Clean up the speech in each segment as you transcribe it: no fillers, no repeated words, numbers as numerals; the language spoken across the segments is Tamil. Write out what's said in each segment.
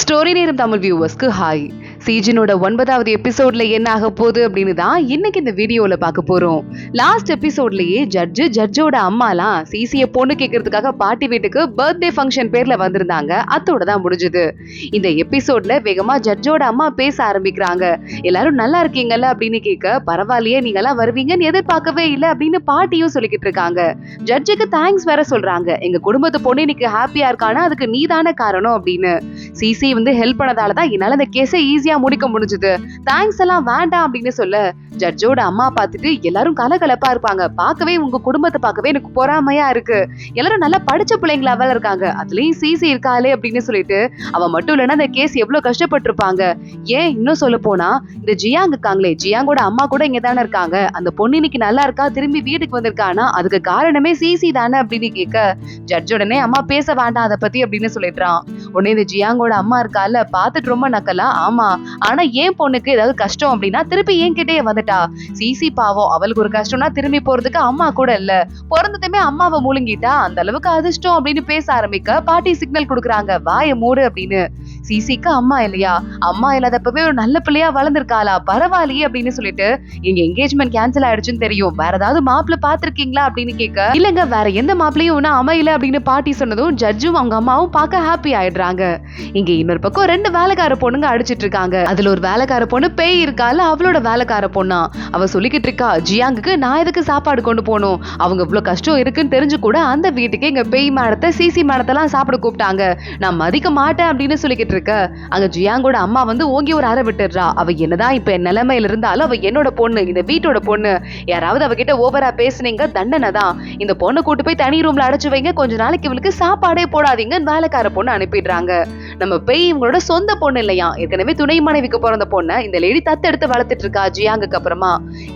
ஸ்டோரி நேரம் தமிழ் வியூவர்ஸ்க்கு ஹாய். சீஜனோட 9வது எபிசோட்ல என்ன ஆக போகுது அப்படின்னு தான் இன்னைக்கு இந்த வீடியோல பார்க்க போறோம். லாஸ்ட் எபிசோட்லயே ஜட்ஜோட அம்மாலாம் சிசிய பொண்ணு கேட்கறதுக்காக பாட்டி வீட்டுக்கு பர்த்டே ஃபங்க்ஷன் பேர்ல வந்திருந்தாங்க. அதோட தான் முடிஞ்சது. இந்த எபிசோட்ல வேகமா ஜட்ஜோட அம்மா பேச ஆரம்பிக்கிறாங்க. எல்லாரும் நல்லா இருக்கீங்கல்ல அப்படின்னு கேட்க, பரவாயில்லையே நீங்க எல்லாம் வருவீங்கன்னு எதிர்பார்க்கவே இல்லை அப்படின்னு பாட்டியும் சொல்லிக்கிட்டு இருக்காங்க. ஜட்ஜுக்கு தேங்க்ஸ் வேற சொல்றாங்க. எங்க குடும்பத்து பொண்ணு இன்னைக்கு ஹாப்பியா இருக்கானா அதுக்கு நீதான காரணம் அப்படின்னு. சிசி ஹெல்ப் பண்ணதாலதான் என்னால இந்த கேஸை ஈஸியா முடிக்க முடிஞ்சது. தேங்க்ஸ் எல்லாம் வேண்டாம் அப்படின்னு சொல்ல, ஜட்ஜோட அம்மா பார்த்துட்டு எல்லாரும் கலகலப்பா இருப்பாங்க. பார்க்கவே உங்க குடும்பத்தை பார்க்கவே எனக்கு பொறாமையா இருக்கு. எல்லாரும் நல்லா படிச்ச பிள்ளைங்களாவ இருக்காங்க, அதுலயும் சிசி இருக்காளே அப்படின்னு சொல்லிட்டு, அவ மட்டும் இல்லைன்னா இந்த கேஸ் எவ்வளவு கஷ்டப்பட்டிருப்பாங்க. ஏன் இன்னும் சொல்ல போனா இந்த ஜியாங் இருக்காங்களே, ஜியாங்கோட அம்மா கூட இங்க தானே இருக்காங்க. அந்த பொண்ணு இன்னைக்கு நல்லா இருக்கா, திரும்பி வீட்டுக்கு வந்திருக்கானா அதுக்கு காரணமே சிசி தானே அப்படின்னு கேட்க, ஜட்ஜ் உடனே அம்மா பேச வேண்டாம் அதை பத்தி அப்படின்னு சொல்லிடுறான். உடனே இந்த ஜியாங்கோட அம்மா இருக்கால பார்த்துட்டு ரொம்ப நக்கலா, ஆமா ஆனா ஏன் பொண்ணுக்கு ஏதாவது கஷ்டம் அப்படின்னா திருப்பி ஏன் கிட்டே வந்துட்டா. சிசி பாவம், அவளுக்கு ஒரு கஷ்டம்னா திரும்பி போறதுக்கு அம்மா கூட இல்ல, பிறந்ததுமே அம்மாவை முழுங்கிட்டா, அந்த அளவுக்கு அதிர்ஷ்டம் அப்படின்னு பேச ஆரம்பிக்க பாட்டி சிக்னல் கொடுக்குறாங்க, வாய மூடு அப்படின்னு. சிசிக்கு அம்மா இல்லையா, அம்மா இல்லாதப்பவே ஒரு நல்ல பிள்ளையா வளர்ந்துருக்காளா, பரவாயில்லையே அப்படின்னு சொல்லிட்டு, எங்க என்கேஜ்மெண்ட் கேன்சல் ஆயிடுச்சுன்னு தெரியும், வேற ஏதாவது மாப்பிள்ள பாத்திருக்கீங்களா அப்படின்னு கேட்க, இல்லங்க வேற எந்த மாப்பிளையும் ஒன்னும் அமையல அப்படின்னு பாட்டி சொன்னதும் ஜட்ஜும் அவங்க அம்மாவும் பார்க்க ஹாப்பி ஆயிடுறாங்க. இங்க இன்னொரு பக்கம் 2 வேலைக்கார பொண்ணுங்க அடிச்சிட்டு இருக்காங்க. அதுல ஒரு வேலைக்கார பொண்ணு பேய் இருக்கால, அவளோட வேலைக்கார பொண்ணா அவ சொல்லிக்கிட்டு இருக்கா, ஜியாங்குக்கு நான் எதுக்கு சாப்பாடு கொண்டு போகணும், அவங்க இவ்வளவு கஷ்டம் இருக்குன்னு தெரிஞ்சு கூட அந்த வீட்டுக்கு எங்க பேய் மேடத்தை சிசி மேடத்தெல்லாம் சாப்பிட கூப்பிட்டாங்க, நான் மதிக்க மாட்டேன் அப்படின்னு சொல்லிக்கிட்டு இருக்க, அங்க ஜியாங்கோட அம்மா வந்து ஓங்கி ஒரு அறை விட்டுடுறா. அவ என்னதான் இப்ப என் நிலைமையில இருந்தாலும் அவ என்னோட பொண்ணு, இந்த வீட்டோட பொண்ணு, யாராவது அவகிட்ட ஓவரா பேசுனீங்க தண்டனை தான், இந்த பொண்ணை கூட்டு போய் தனி ரூம்ல அடைச்சு வைங்க, கொஞ்ச நாளைக்கு இவளுக்கு சாப்பாடே போடாதீங்க வேலைக்கார பொண்ணு அனுப்பிடுறாங்க. நம்ம பேய் இவங்களோட சொந்த பொண்ணு இல்லையா, ஏற்கனவே துணை மனைவிக்கு பிறந்த பொண்ணை இந்த லேடி தத்தெடுத்து வளர்த்துட்டு இருக்கா ஜியாங்குக்கு அப்புறமா.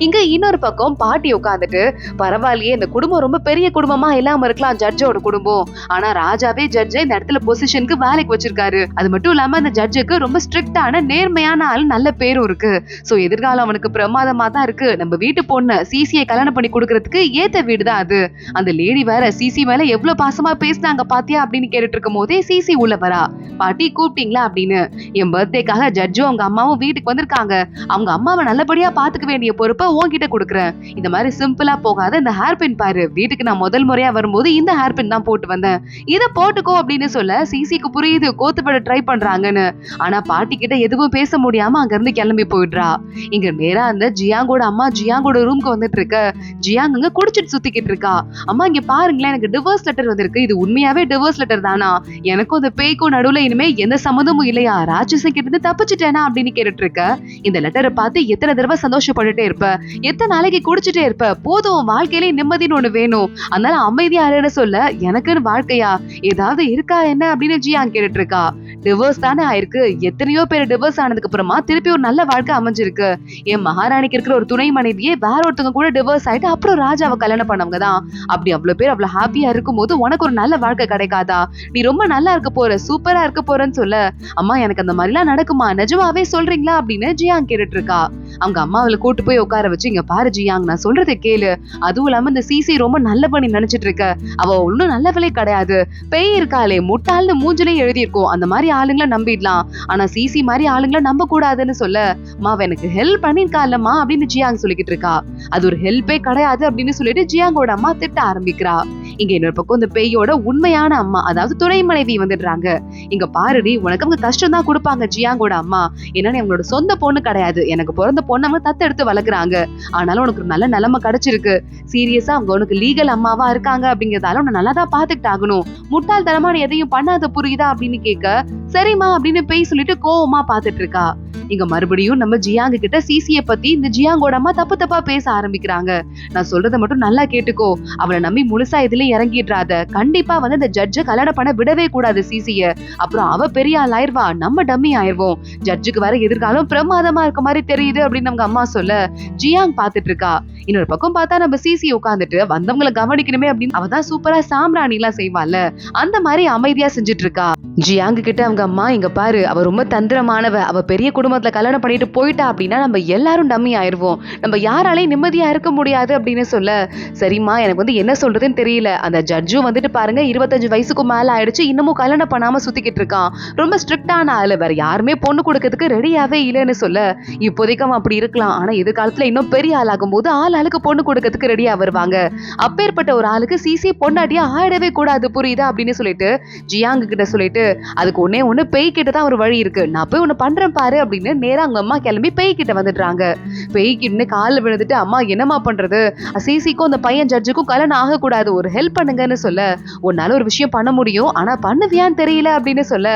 இங்க இன்னொரு பக்கம் பாட்டி உட்காந்துட்டு, பரவாயில்லையே இந்த குடும்பம் ரொம்ப பெரிய குடும்பமா இல்லாம இருக்கலாம் ஜட்ஜோட குடும்பம், ஆனா ராஜாவே ஜட்ஜை இந்த இடத்துல பொசிஷனுக்கு வேலைக்கு வச்சிருக்காரு. அது மட்டும் இல்லாம அந்த ஜட்ஜுக்கு ரொம்ப ஸ்ட்ரிக்டான நேர்மையான ஆள், நல்ல பேரும் இருக்கு. சோ எதிர்காலம் அவனுக்கு பிரமாதமா தான் இருக்கு. நம்ம வீட்டு பொண்ணு சிசியை கல்யாணம் பண்ணி கொடுக்கறதுக்கு ஏத்த வீடுதான் அது. அந்த லேடி வேற சிசி மேல எவ்வளவு பாசமா பேசினாங்க பாத்தியா அப்படின்னு கேட்டுட்டு இருக்கும் போதே சிசி உள்ள வரா. பாட்டி கூப்பிட்டீங்களா அப்படின்னு. என் பர்த்டேக்காக ஜட்ஜும் அவங்க அம்மாவும் வீட்டுக்கு வந்திருக்காங்க, அவங்க அம்மாவை நல்லபடியா பாத்துக்க வேண்டிய பொறுப்பை உன்கிட்ட கொடுக்குறேன். இந்த மாதிரி சிம்பிளா போகாத இந்த ஹேர் பின் பாரு, வீட்டுக்கு நான் முதல் முறையா வரும்போது இந்த ஹேர் பின் தான் போட்டு வந்தேன், இதை போட்டுக்கோ அப்படின்னு சொல்ல சிசிக்கு புரியுது கோத்துப்பட ட்ரை பண்றாங்கன்னு. ஆனா பாட்டி கிட்ட எதுவும் பேச முடியாம அங்க இருந்து கிளம்பி போயிடுறா. இங்க நேரா அந்த ஜியாங்கோட அம்மா ஜியாங்கோட ரூம்க்கு வந்துட்டு இருக்க, ஜியாங் அங்க குடிச்சிட்டு சுத்திக்கிட்டு இருக்கா. அம்மா இங்க பாருங்களேன், எனக்கு டிவோர்ஸ் லெட்டர் வந்திருக்கு, இது உண்மையாவே டிவோர்ஸ் லெட்டர் தானா, எனக்கும் அந்த பேய்க்கும் நடுவுல இனிமே எந்த சம்மந்தமும் இல்லையா, ராட்சசன் கிட்ட இருந்து தப்பிச்சுட்டேனா அப்படின்னு கேட்டுட்டு இருக்க. இந்த லெட்டரை பார்த்து எத்தனை தடவை சந்தோஷப்பட்டுட்டே இருப்ப, எத்தனை நாளைக்கு குடிச்சிட்டே இருப்ப, போதும் வாழ்க்கையிலே நிம்மதின்னு ஒண்ணு வேணும், அதனால அமைதியா இருன்னு சொல்ல, எனக்குன்னு வாழ்க்கையா ஏதாவது இருக்கா என்ன அப்படின்னு ஜியாங் கேட்டுட்டு இருக்கா. டிவோர்ஸ் தானே ஆயிருக்கு, எத்தனையோ பேர் டிவோர்ஸ் ஆனதுக்கு அப்புறமா திருப்பி ஒரு நல்ல வாழ்க்கை அமைஞ்சிருக்கு. என் மகாராணிக்கு இருக்கிற ஒரு துணை மனைவியே வேற ஒருத்தவங்க கூட டிவோர்ஸ் ஆயிட்டு அப்புறம் ராஜாவை கல்யாணம் பண்ணவங்க தான். அப்படி அவ்வளவு பேர் அவ்வளவு ஹாப்பியா இருக்கும் போது உனக்கு ஒரு நல்ல வாழ்க்கை கிடைக்காதா, நீ ரொம்ப நல்லா இருக்க போற, சூப்பரா இருக்க போறன்னு சொல்ல, அம்மா எனக்கு அந்த மாதிரி எல்லாம் நடக்குமா, நிஜமாவே சொல்றீங்களா அப்படின்னு ஜியாங் கேட்டுட்டு இருக்கா. அவங்க அம்மா அவளை கூட்டு போய் உட்கார வச்சு, இங்க பாரு ஜியாங் நான் சொல்றதை கேளு, அதுவும் இல்லாம இந்த சிசி ரொம்ப நல்ல பண்ணி நினைச்சிட்டு இருக்க, அவ ஒன்னும் நல்லவளே கிடையாது, பேய் இருக்காளே முட்டாள்னு மூஞ்சிலேயே எழுதி இருக்கும், அந்த மாதிரி ஆளுங்களை நம்பிடலாம், ஆனா சிசி மாதிரி ஆளுங்களை நம்ப கூடாதுன்னு சொல்ல, அம்மா எனக்கு ஹெல்ப் பண்ணிருக்காலம்மா அப்படின்னு ஜியாங் சொல்லிக்கிட்டு இருக்கா. அது ஒரு ஹெல்ப்பே கிடையாது அப்படின்னு சொல்லிட்டு ஜியாங்கோட அம்மா திட்ட ஆரம்பிக்கிறா. இங்க இன்னொரு பக்கம் இந்த பேயோட உண்மையான அம்மா, அதாவது துணை மனைவி வந்துடுறாங்க. இங்க பாருடி, உனக்கு அவங்க கஷ்டம் தான் கொடுப்பாங்க ஜியாங்கோட அம்மா, ஏன்னா அவங்களோட சொந்த பொண்ணு கிடையாது, எனக்கு பிறந்த பொண்ணு அவங்க தத்தெடுத்து வளர்க்குறாங்க, ஆனாலும் உனக்கு ஒரு நல்ல நிலைமை கிடைச்சிருக்கு, சீரியஸா அவங்க உனக்கு லீகல் அம்மாவா இருக்காங்க அப்படிங்கறதால உன்னை நல்லா தான் பாத்துக்கிட்டு ஆகணும், முட்டாள்தனமா எதையும் பண்ணாத புரியுதா அப்படின்னு கேட்க, சரிம்மா அப்படின்னு பேய் சொல்லிட்டு கோவமா பாத்துட்டு இருக்கா. இங்க மறுபடியும் நம்ம ஜியாங்கு கிட்ட சிசிய பத்தி இந்த ஜியாங்கோட அம்மா தப்பு தப்பா பேச ஆரம்பிக்கிறாங்க. நான் சொல்றதை மட்டும் நல்லா கேட்டுக்கோ, அவளை நம்பி முழுசா இதுல இறங்கிடுறாத, கண்டிப்பா வந்து இந்த ஜட்ஜ கல்யாணம் பண்ண விடவே கூடாது சிசிய, அப்புறம் அவ பெரிய ஆள் ஆயிருவா, நம்ம டம்மி ஆயிருவோம், ஜட்ஜுக்கு வர எதிர்காலம் பிரமாதமா இருக்க மாதிரி தெரியுது அப்படின்னு அவங்க அம்மா சொல்ல ஜியாங் பாத்துட்டு இருக்கா. இன்னொரு பக்கம் பார்த்தா நம்ம சிசி உட்காந்துட்டு வந்தவங்களை கவனிக்கணுமே அப்படின்னு அவதான் சூப்பரா சாம்பிராணி எல்லாம் செய்வாள்ல, அந்த மாதிரி அமைதியா செஞ்சுட்டு இருக்கா. ஜியாங் கிட்ட அவங்க அம்மா, இங்க பாரு, அவ ரொம்ப தந்திரமானவ, அவ பெரிய குடும்பத்துல கல்யாணம் பண்ணிட்டு போயிட்டா அப்படின்னா நம்ம எல்லாரும் டம்மி ஆயிருவோம், நம்ம யாராலையும் நிம்மதியா இருக்க முடியாது அப்படின்னு சொல்ல, சரிம்மா எனக்கு என்ன சொல்றதுன்னு தெரியல, அந்த ஜட்ஜும் வந்துட்டு பாருங்க 25 வயசுக்கு மேல ஆயிடுச்சு, இன்னமும் கல்யாணம் பண்ணாம சுத்திக்கிட்டு இருக்கான், ரொம்ப ஸ்ட்ரிக்டான ஆளு, வேற யாருமே பொண்ணு கொடுக்கறதுக்கு ரெடியாவே இல்லைன்னு சொல்ல, இப்போதைக்கு அவன் அப்படி இருக்கலாம், ஆனா எதிர்காலத்துல இன்னும் பெரிய ஆளாகும் போது ஆளுக்கு பொண்ணு கொடுக்கறதுக்கு ரெடியா வருவாங்க, அப்பேற்பட்ட ஒரு ஆளுக்கு சிசி பொண்டாட்டியா ஆயிடவே கூடாது, புரியுதா அப்படின்னு சொல்லிட்டு ஜியாங் கிட்ட சொல்லிட்டு, அதுக்கு ஒண்ணு பேய் கிட்ட தான் ஒரு வழி இருக்கு, நான் போய் ஒண்ணு பண்றேன் பாரு அப்படின்னு நேரா அவங்க அம்மா கிளம்பி பேய் கிட்ட வந்துடுறாங்க. பேய் கிட்ட காலில் விழுந்துட்டு, அம்மா என்னமா பண்றது, சிசிக்கும் அந்த பையன் ஜட்ஜுக்கும் கல்யாணம் ஆகக்கூடாது, ஒரு ஹெல்ப் பண்ணுங்கன்னு சொல்ல, உன்னால ஒரு விஷயம் பண்ண முடியும், ஆனா பண்ணுவியான்னு தெரியல அப்படின்னு சொல்ல,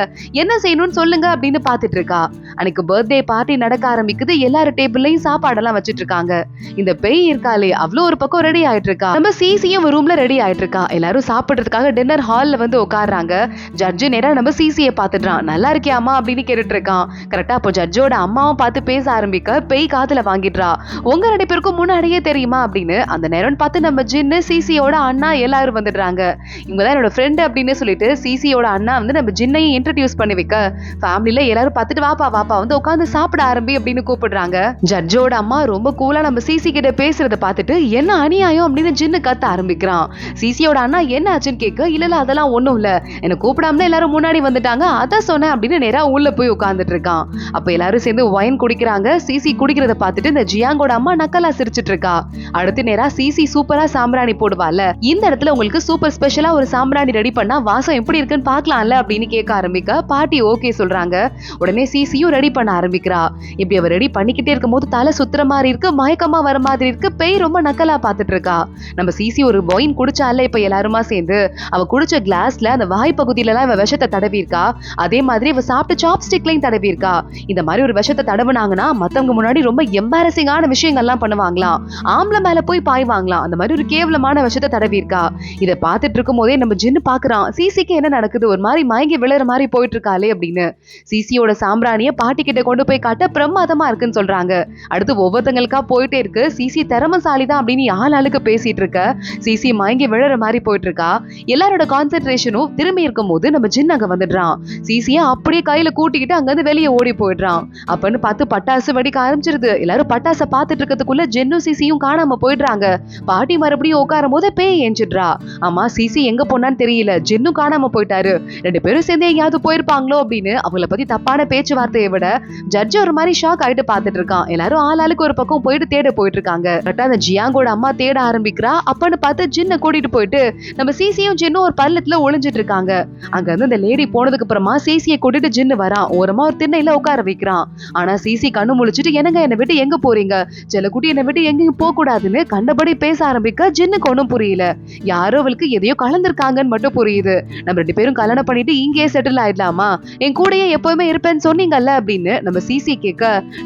என்ன செய்யணும்னு சொல்லுங்க அப்படின்னு பாத்துட்டு இருக்கா. அன்னைக்கு பர்த்டே பார்ட்டி நடக்க ஆரம்பிக்குது, எல்லாரும் டேபிள்லயும் சாப்பாடெல்லாம் வச்சிட்டு இருக்காங்க. இந்த பேய் இருக்காளே அவ்வளவு ஒரு பக்கம் ரெடி ஆயிட்டு இருக்கா, நம்ம சிசியும் ரூம்ல ரெடி ஆயிட்டு இருக்கா, எல்லாரும் சாப்பிடுறதுக்காக டின்னர் ஹால்ல வந்து உட்கார்றாங்க. ஜட்ஜு நேரா நம்ம சிசியை பாத்துட்டான், நல்லா இருக்கியாமா அப்படின்னு கேட்டுட்டு இருக்கான். கரெக்டா அப்போ ஜட்ஜோட அம்மாவும் பார்த்து பேச ஆரம்பிக்க பேய் காதுல வாங்கிடுறா, உங்க 2 பேருக்கும் முன்னாடியே தெரியுமா அப்படின்னு. அந்த நேரம் பார்த்து நம்ம ஜின்னு சிசியோட அண்ணா எல்லாரும் வந்துடுறாங்க. இவங்கதான் என்னோட ஃப்ரெண்ட் அப்படின்னு சொல்லிட்டு சிசியோட அண்ணா வந்து நம்ம ஜின்னையும் இன்ட்ரடியூஸ் பண்ணி வைக்க, ஃபேமிலில எல்லாரும் பார்த்துட்டு வாப்பா வாப்பா வந்து உட்காந்து சாப்பிட ஆரம்பி அப்படின்னு கூப்பிடுறாங்க. ஜட்ஜோட அம்மா ரொம்ப கூலா நம்ம சிசி கிட்ட பேசுறத பார்த்துட்டு, என்ன அநியாயம் அப்படின்னு ஜின்னு கத்த ஆரம்பிக்கிறான். சிசியோட அண்ணா என்ன ஆச்சுன்னு கேட்க, இல்ல அதெல்லாம் ஒண்ணும் இல்ல, என்ன கூப்பிடாம எல்லாரும் முன்னாடி வந்துட்டாங்க, அத சொன்னேன் அப்படின்னு நேரா உள்ள போய் உட்கார்ந்துட்டு இருக்கான். அப்ப எல்லாரும் சேர்ந்து ஒயின் குடிக்கிறாங்க. சிசி குடிக்கிறத பார்த்துட்டு இந்த ஜியாங்கோட அம்மா நக்கலா சிரிச்சிட்டு இருக்கா. அடுத்து நேரா சிசி சூப்பரா சாம்பிராணி போடுவால, இந்த இடத்துல உங்களுக்கு சூப்பர் ஸ்பெஷலா ஒரு சாம்பிராணி ரெடி பண்ணா வாசம் எப்படி இருக்குன்னு பாக்கலாம்ல அப்படின்னு கேட்க ஆரம்பிக்க பாட்டி ஓகே சொல்றாங்க. உடனே சிசியும் ரெடி பண்ண ஆரம்பிக்கிறா. இப்படி அவ ரெடி பண்ணிக்கிட்டே இருக்கும் போது தலை சுத்துற மாதிரி இருக்கு, மயக்கமா வர மாதிரி இருக்கு, பேய் ரொம்ப நக்கலா பாத்துட்டு இருக்கா. நம்ம சிசி ஒரு ஒயின் குடிச்சால, இப்ப எல்லாருமா சேர்ந்து அவ குடிச்ச கிளாஸ்ல அந்த வாய் பகுதியில எல்லாம் இவ விஷத்தை தடவி இருக்கா. அதே மாதிரி இவ சாப்பிட்ட சாப்ஸ்டிக்லையும் தடவி இருக்கா. இந்த மாதிரி ஒரு விஷத்தை தடவுனாங்கன்னா மத்தவங்க முன்னாடி ரொம்ப எம்பாரசிங்கான விஷயங்கள்லாம் பண்ணுவாங்களாம், ஆம்பளை மேல போய் பாய்வாங்களாம், அந்த மாதிரி ஒரு கேவலமான விஷத்தை தடவி இருக்கா. இதை பார்த்துட்டு இருக்கும் போதே நம்ம ஜின்னு பாக்குறான், சிசிக்கு என்ன நடக்குது, ஒரு மாதிரி மயங்கி விழுற மாதிரி போயிட்டு இருக்காளே அப்படின்னு. சிசியோட சாம்பிராணிய பாட்டி கிட்ட கொண்டு போய் காட்ட பிரமாதமா இருக்குன்னு சொல்றாங்க. அடுத்து ஒவ்வொருத்தங்களுக்கா போயிட்டே இருக்கு. சிசி திறமசாலி தான் அப்படின்னு ஆளுக்கு பேசிட்டு இருக்க, சிசி மயங்கி விழுற மாதிரி போயிட்டு இருக்கா. எல்லாரோட கான்சென்ட்ரேஷனும் திரும்பி இருக்கும் போது நம்ம ஜின் அங்க வந்துடுறான். சிசிய அப்படியே கையில கூட்டிக்கிட்டு அங்க இருந்து வெளியே ஓடி போயிடுறான். அப்பன்னு பார்த்து பட்டாசு வெடிக்க ஆரம்பிச்சிருது. எல்லாரும் பட்டாசை பார்த்துட்டு இருக்கிறதுக்குள்ள ஜென்னும் சிசியும் காணாம போயிடுறாங்க. பாட்டி மறுபடியும் உட்காரும் போது பேய் ஏஞ்சிடுறா. ஆமா சிசி எங்க போனான்னு தெரியல, ஜென்னும் காணாம போயிட்டாரு, 2 பேரும் சேர்ந்து எங்கேயாவது போயிருப்பாங்களோ அப்படின்னு அவங்கள பத்தி தப்பான பேச்சுவார்த்தையை விட ஜட்ஜ் ஒரு மாதிரி ஷாக் ஆயிட்டு பாத்துட்டு இருக்கான். எல்லாரும் ஆளுக்கு ஒரு பக்கம் போயிட்டு தேட போயிட்டு இருக்காங்க. கரெக்டா அந்த ஜியாங்கோட அம்மா தேட ஆரம்பிக்கிறா. அப்பன்னு பார்த்து ஜின்னை கூட்டிட்டு போயிட்டு நம்ம சிசியும் ஜின்னும் ஒரு பள்ளத்துல ஒளிஞ்சிட்டு இருக்காங்க. அங்க இருந்து இந்த லேடி போனதுக்கு அப்புறமா சிசியை கூட்டிட்டு ஜின்னு வரான். ஓரமா ஒரு திண்ணையில உட்கார வைக்கிறான். ஆனா சிசி கண்ணு முழிச்சிட்டு, என்னங்க என்னை விட்டு எங்க போறீங்க, செல்லக்குட்டி என்னை விட்டு எங்கேயும் போக கூடாதுன்னு கண்டபடி பேச ஆரம்பிக்க ஜின்னுக்கு ஒண்ணும் புரியல. யாரோ அவளுக்கு எதையோ கலந்துருக்காங்கன்னு மட்டும் புரியுது. நம்ம 2 பேரும் கல்யாணம் பண்ணிட்டு இங்கே செட்டில் ஆயிடலாமா, என் கூடயே எப்பவுமே இருப்பேன்னு சொன்னீங்கல்ல அப்படின்னு நம்ம சிசி கேட்க,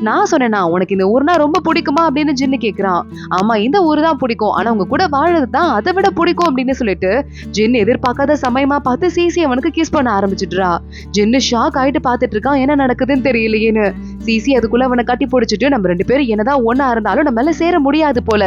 நான் சொன்னேனா உனக்கு இந்த ஊர்னா ரொம்ப பிடிக்குமா அப்படின்னு ஜின்னு கேக்குறான். ஆமா இந்த ஊரு தான் பிடிக்கும், ஆனா உங்க கூட வாழறது தான் அதை விட பிடிக்கும் அப்படின்னு சொல்லிட்டு ஜின் எதிர்பார்க்காத சமயமா பார்த்து சிசி அவனுக்கு கிஸ் பண்ண ஆரம்பிச்சிடுறா. ஜின்னு ஷாக் ஆயிட்டு பாத்துட்டு இருக்கான், என்ன நடக்குதுன்னு தெரியலையேன்னு. சிசி அதுக்குள்ள அவனை கட்டி பிடிச்சிட்டு, நம்ம 2 பேரும் என்னதான் ஒன்னா இருந்தாலும் நம்ம சேர முடியாது போல,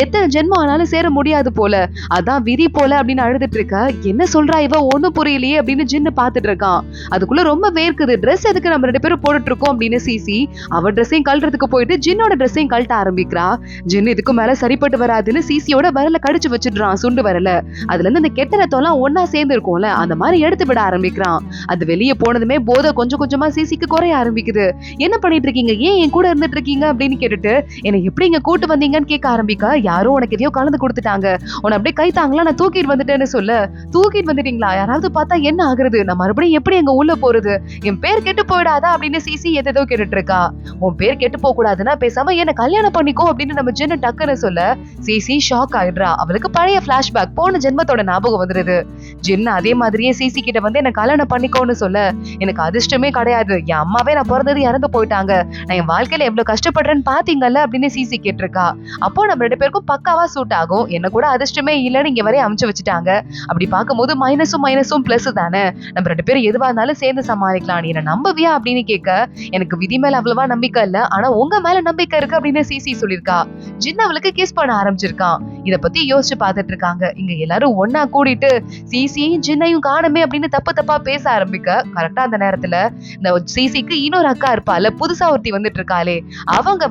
எத்தனை ஜென்மம் ஆனாலும் சேர முடியாது போல, அதான் விதி போல அப்படின்னு அழுதுட்டு இருக்க. என்ன சொல்றா இவ, ஒண்ணும் புரியலையே அப்படின்னு ஜின்னு பாத்துட்டு இருக்கான். அதுக்குள்ள ரொம்ப வேர்க்குது, ட்ரெஸ் எதுக்கு நம்ம 2 பேரும் போட்டுட்டு இருக்கோம் அப்படின்னு சிசி அவ ட்ரெஸ்ஸையும் கழட்டுறதுக்கு போயிட்டு ஜின்னோட ட்ரெஸ்ஸையும் கழட்ட ஆரம்பிக்கிறா. ஜின்னு இதுக்கு மேல சரிப்பட்டு வராதுன்னு சிசியோட விரல கடிச்சு வச்சிடுறான், சுண்டு வரல. அதுல இருந்து இந்த கெட்ட ரத்தம்லாம் ஒன்னா சேர்ந்து இருக்கும்ல, அந்த மாதிரி எடுத்து விட ஆரம்பிக்கிறான். அது வெளியே போனதுமே போதை கொஞ்சம் கொஞ்சமா சிசிக்கு குறைய ஆரம்பிக்குது. என்ன பண்ணிட்டு இருக்கீங்க, ஏன் என் கூட இருந்துட்டு இருக்கீங்க அப்படின்னு கேட்டுட்டு, என்னை எப்படி இங்க கூட்டு வந்தீங்கன்னு கேட்க ஆரம்பிக்க, யாரோ உனக்கு எதையோ கலந்து கொடுத்துட்டாங்க, உன்னை அப்படியே கைத்தாங்களா, நான் தூக்கிட்டு வந்துட்டேன்னு சொல்ல, தூக்கிட்டு வந்துட்டீங்களா, யாராவது பார்த்தா என்ன ஆகுறது, நான் மறுபடியும் எப்படி எங்க உள்ள போறது, என் பேர் கெட்டு போயிடாதா அப்படின்னு சிசி எதோ கேட்டுட்டு இருக்கா. உன் பேர் கெட்டு போக கூடாதுன்னா பேசாம என்ன கல்யாணம் பண்ணிக்கோ அப்படின்னு நம்ம ஜின்னு டக்குன்னு சொல்ல, சிசி ஷாக் ஆயிடுறா. அவளுக்கு பழைய பிளாஷ்பேக், போன ஜென்மத்தோட ஞாபகம் வந்துருது. ஜின்னு அதே மாதிரியே சிசி கிட்ட வந்து என்ன கல்யாணம் பண்ணிக்கோன்னு சொல்ல, எனக்கு அதிர்ஷ்டமே கிடையாது, என் அம்மாவே நான் பிறந்தது இறந்து போயிட்டாங்க, சொல்லிட்டாங்க. நான் என் வாழ்க்கையில எவ்வளவு கஷ்டப்படுறேன்னு பாத்தீங்கல்ல அப்படின்னு சிசி கேட்டிருக்கா. அப்போ நம்ம 2 பேருக்கும் பக்காவா சூட் ஆகும். என்ன கூட அதிர்ஷ்டமே இல்லன்னு இங்க வரையும் அமைச்சு வச்சுட்டாங்க. அப்படி பார்க்கும்போது மைனஸும் பிளஸ் தானே. நம்ம 2 பேரும் எதுவா இருந்தாலும் சேர்ந்து சமாளிக்கலாம். நீ என்ன நம்புவியா அப்படின்னு கேட்க, எனக்கு விதி மேல அவ்வளவா நம்பிக்கை இல்ல, ஆனா உங்க மேல நம்பிக்கை இருக்கு அப்படின்னு சிசி சொல்லிருக்கா. ஜின் அவளுக்கு கிஸ் பண்ண ஆரம்பிச்சிருக்கான். இத பத்தி யோசிச்சு பாத்துட்டு இருக்காங்க. இங்க எல்லாரும் ஒன்னா கூடிட்டு சிசியையும் ஜின்னையும் காணுமே அப்படின்னு தப்பா பேச ஆரம்பிக்க, கரெக்டா அந்த நேரத்துல இந்த சிசிக்கு இன்னொரு அக்கா இருப்பால, புதுசா ஒருத்தி வந்துட்டு இருக்காளே, அவங்க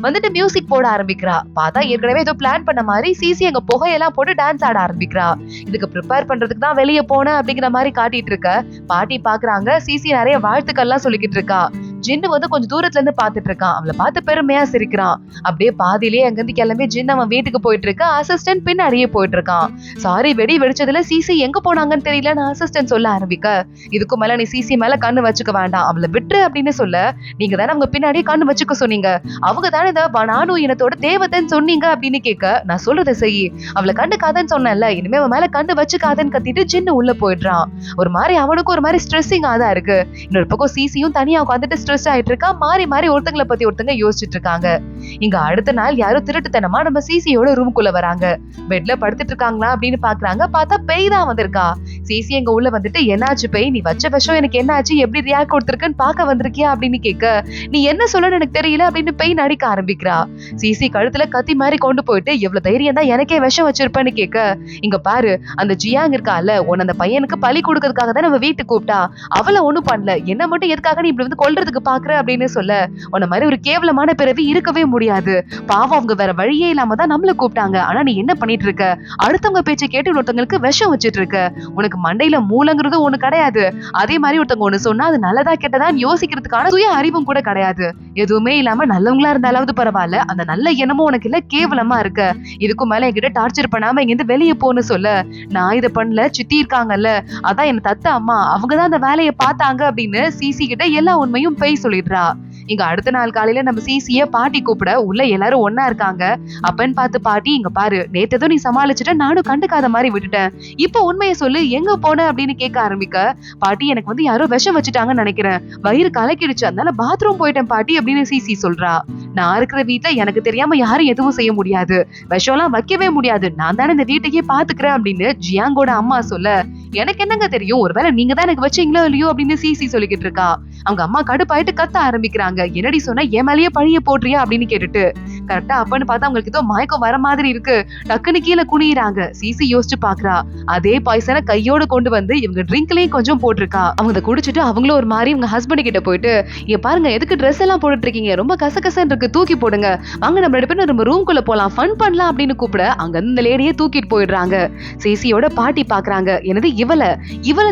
வந்துட்டு மியூசிக் போட ஆரம்பிக்கிறா. பார்த்தா ஏற்கனவே ஏதோ பிளான் பண்ண மாதிரி சிசி அங்க புகையெல்லாம் போட்டு டான்ஸ் ஆட ஆரம்பிக்கிறா. இதுக்கு ப்ரிப்பேர் பண்றதுக்கு தான் வெளியே போன அப்படிங்கிற மாதிரி காட்டிட்டு இருக்க பாட்டி பாக்குறாங்க. சிசி நிறைய வாழ்த்துக்கள்லாம் சொல்லிக்கிட்டு இருக்கா. ஜின்னு வந்து கொஞ்சம் தூரத்துல இருந்து பாத்துட்டு இருக்கான். அவளை பார்த்து பெருமையா சிரிக்கிறான். அப்படியே பாதியிலேயே அங்கிருந்து கிளம்பி ஜின் அவன் வீட்டுக்கு போயிட்டு இருக்க. அசிஸ்டன்ட் பின்னாடியே போயிட்டு இருக்கான். சாரி, வெடி வெடிச்சதுல சிசி எங்க போனாங்கன்னு தெரியல நான் அசிஸ்டன்ட் சொல்ல ஆரம்பிக்க, இதுக்கு மேல நீ சிசி மேல கண்ணு வச்சுக்க வேண்டாம், அவளை விட்டுரு அப்படின்னு சொல்ல, நீங்க தானே அவங்க பின்னாடியே கண்ணு வச்சுக்க சொன்னீங்க, அவங்க தானே இந்த நானும் இனத்தோட தேவதைன்னு சொன்னீங்க அப்படின்னு கேட்க, நான் சொல்றதை செய், அவளை கண்டுக்காதன்னு சொன்னேன்ல, இனிமே அவன் மேல கண்ணு வச்சுக்காதன்னு கத்திட்டு ஜின்னு உள்ள போயிடுறான். ஒரு மாதிரி அவனுக்கும் ஒரு மாதிரி ஸ்ட்ரெஸ்ஸிங்கா தான் இருக்கு. இன்னொரு பக்கம் சிசியும் தனியா உட்காந்துட்டு ஸ்ட்ரெஸ் ஆயிட்டு இருக்கா. மாறி ஒருத்தங்களை பத்தி ஒருத்தங்க யோசிச்சுட்டு இருக்காங்க. இங்க அடுத்த நாள் யாரோ திருட்டுத்தனமா நம்ம சிசியோட ரூம்குள்ள வராங்க. பெட்ல படுத்துட்டு இருக்காங்களா அப்படின்னு பாக்குறாங்க. பார்த்தா பேய் தான் வந்திருக்கா. சிசி எங்க உள்ள வந்துட்டு, என்னாச்சு பேய், நீ வச்ச விஷம் எனக்கு என்னாச்சு, எப்படி ரியாக்ட் கொடுத்திருக்குன்னு பாக்க வந்திருக்கியா அப்படின்னு கேட்க, நீ என்ன சொல்லணும்னு எனக்கு தெரியல அப்படின்னு பேய் நடிக்க ஆரம்பிக்கிறா. சிசி கழுத்துல கத்தி மாதிரி கொண்டு போயிட்டு, எவ்வளவு தைரியம் தான் எனக்கே விஷம் வச்சிருப்பேன்னு கேட்க, இங்க பாரு, அந்த ஜியாங் இருக்கால, உன்ன அந்த பையனுக்கு பழி கொடுக்கறதுக்காக தான் நம்ம வீட்டுக்கு கூப்பிட்டா, அவளை ஒண்ணும் பண்ணல, என்ன மட்டும் எதுக்காக நீ இப்படி வந்து கொல்றதுக்கு பாக்குற அப்படின்னு சொல்ல, உன்ன மாதிரி ஒரு கேவலமான பிறவி இருக்கவே முடியாது, பாவம் அவங்க வேற வழியே இல்லாம தான் நம்மள கூப்பிட்டாங்க, ஆனா நீ என்ன பண்ணிட்டு இருக்க, அடுத்தவங்க பேச்சை கேட்டு ஒருத்தவங்களுக்கு விஷம் வச்சிட்டு இருக்க, உனக்கு மண்டையில மூலங்கிறது ஒண்ணு கிடையாது, அதே மாதிரி ஒருத்தவங்க ஒண்ணு சொன்னா அது நல்லதா கெட்டதான்னு யோசிக்கிறதுக்கான சுய அறிவும் கூட கிடையாது, எதுவுமே இல்லாம நல்லவங்களா இருந்தாலாவது பரவாயில்ல, அந்த நல்ல எண்ணமும் உனக்கு இல்ல, கேவலமா இருக்க, இதுக்கும் மேல என்கிட்ட டார்ச்சர் பண்ணாம இங்க இருந்து வெளியே போன்னு சொல்ல, நான் இதை பண்ணல, சித்தி இருக்காங்கல்ல, அதான் என் தத்த அம்மா, அவங்கதான் அந்த வேலையை பார்த்தாங்க அப்படின்னு சிசி கிட்ட எல்லா உண்மையும் பேய் சொல்லிடுறா. இங்க அடுத்த நாள் காலையில நம்ம சிசிய பாட்டி கூப்பிட உள்ள எல்லாரும் ஒன்னா இருக்காங்க. அப்பன்னு பார்த்து பாட்டி, இங்க பாரு, நேத்ததும் நீ சமாளிச்சுட்ட, நானும் கண்டுக்காத மாதிரி விட்டுட்டேன், இப்ப உண்மையை சொல்லு, எங்க போன அப்படின்னு கேட்க ஆரம்பிக்க, பாட்டி எனக்கு வந்து யாரோ விஷம் வச்சுட்டாங்கன்னு நினைக்கிறேன், வயிறு கலக்கிடுச்சு, அதனால பாத்ரூம் போயிட்டேன் பாட்டி அப்படின்னு சிசி சொல்றா. நான் இருக்கிற வீட்டுல எனக்கு தெரியாம யாரும் எதுவும் செய்ய முடியாது, விஷம் எல்லாம் வைக்கவே முடியாது, நான் தானே இந்த வீட்டையே பாத்துக்கிறேன் அப்படின்னு ஜியாங்கோட அம்மா சொல்ல, எனக்கு என்னங்க தெரியும், ஒருவேளை நீங்க தான் எனக்கு வச்சீங்களோ இல்லையோ அப்படின்னு சிசி சொல்லிக்கிட்டு இருக்கா. அவங்க அம்மா கடுப்பாயிட்டு கத்த ஆரம்பிக்கிறாங்க. என்னடி சொன்ன, என் மேலேயே பழிய போடுறியா அப்படின்னு கேட்டுட்டு, கரெக்டா அப்பன்னு பார்த்தா அவங்களுக்கு ஏதோ மயக்கம் வர மாதிரி இருக்கு. டக்குன்னு கீழே குனியிறாங்க. சிசி யோசிச்சு பாக்குறா. அதே பாய்சனை கையோட கொண்டு வந்து இவங்க ட்ரிங்க்லயும் கொஞ்சம் போட்டிருக்கா. அவங்க குடிச்சிட்டு அவங்களும் ஒரு மாதிரி இவங்க ஹஸ்பண்ட் கிட்ட போயிட்டு, இங்க பாருங்க, எதுக்கு ட்ரெஸ் எல்லாம் போட்டுட்டு இருக்கீங்க, ரொம்ப கசகசன்னு இருக்கு, தூக்கி போடுங்க, வாங்க நம்ம 2 பேரும் நம்ம ரூம்குள்ள போலாம், ஃபன் பண்ணலாம் அப்படின்னு கூப்பிட, அங்க இந்த லேடியே தூக்கிட்டு போயிடுறாங்க. சிசியோட பாட்டி பாக்குறாங்க. எனது இவள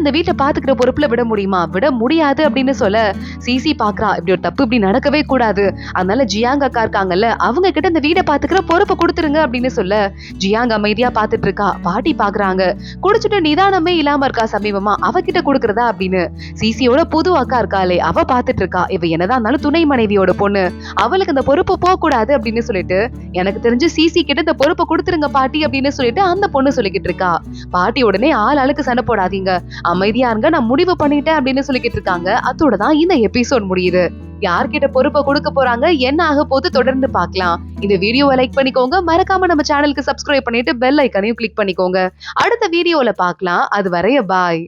இந்த வீட்டை பாத்துக்கிற பொறுப்புல விட முடியுமா, விட முடியாது அப்படின்னு சொல்ல, சிசி பாக்குறா, இப்படி ஒரு தப்பு இப்படி நடக்கவே கூடாது, அதனால ஜியாங் அக்கா இருக்காங்கல்ல, அவங்க கிட்ட இந்த வீடை பாத்துக்கிற பொறுப்பை கொடுத்துருங்க அப்படின்னு சொல்ல, ஜியாங் அமைதியா பாத்துட்டு இருக்கா. பாட்டி பாக்குறாங்க, குடிச்சிட்டு நிதானமே இல்லாம இருக்கா சமீபமா, அவகிட்ட கொடுக்கறதா அப்படின்னு. சிசியோட புது அக்கா இருக்காளே, அவ பாத்துட்டு இருக்கா. இவ என்னதான் இருந்தாலும் துணை மனைவியோட பொண்ணு, அவளுக்கு இந்த பொறுப்பு போக கூடாது அப்படின்னு சொல்லிட்டு, எனக்கு தெரிஞ்சு சிசி கிட்ட இந்த பொறுப்பை கொடுத்துருங்க பாட்டி அப்படின்னு சொல்லிட்டு அந்த பொண்ணு சொல்லிக்கிட்டு இருக்கா. பாட்டி உடனே ஆளுக்கு சண்டை போடாதீங்க, அமைதியா இருங்க, நான் முடிவு பண்ணிட்டேன் அப்படின்னு சொல்லிக்கிட்டு இருக்காங்க. அதோட தான் இந்த எபிசோட் முடியுது. யார்கிட்ட பொறுப்பை கொடுக்க போறாங்க, என்ன ஆக போது தொடர்ந்து பார்க்கலாம். இந்த வீடியோவை லைக் பண்ணிக்கோங்க, மறக்காம நம்ம சேனலுக்கு சப்ஸ்கிரைப் பண்ணிட்டு பெல் ஐக்கானையும் கிளிக் பண்ணிக்கோங்க. அடுத்த வீடியோல பார்க்கலாம். அது வரைய பாய்.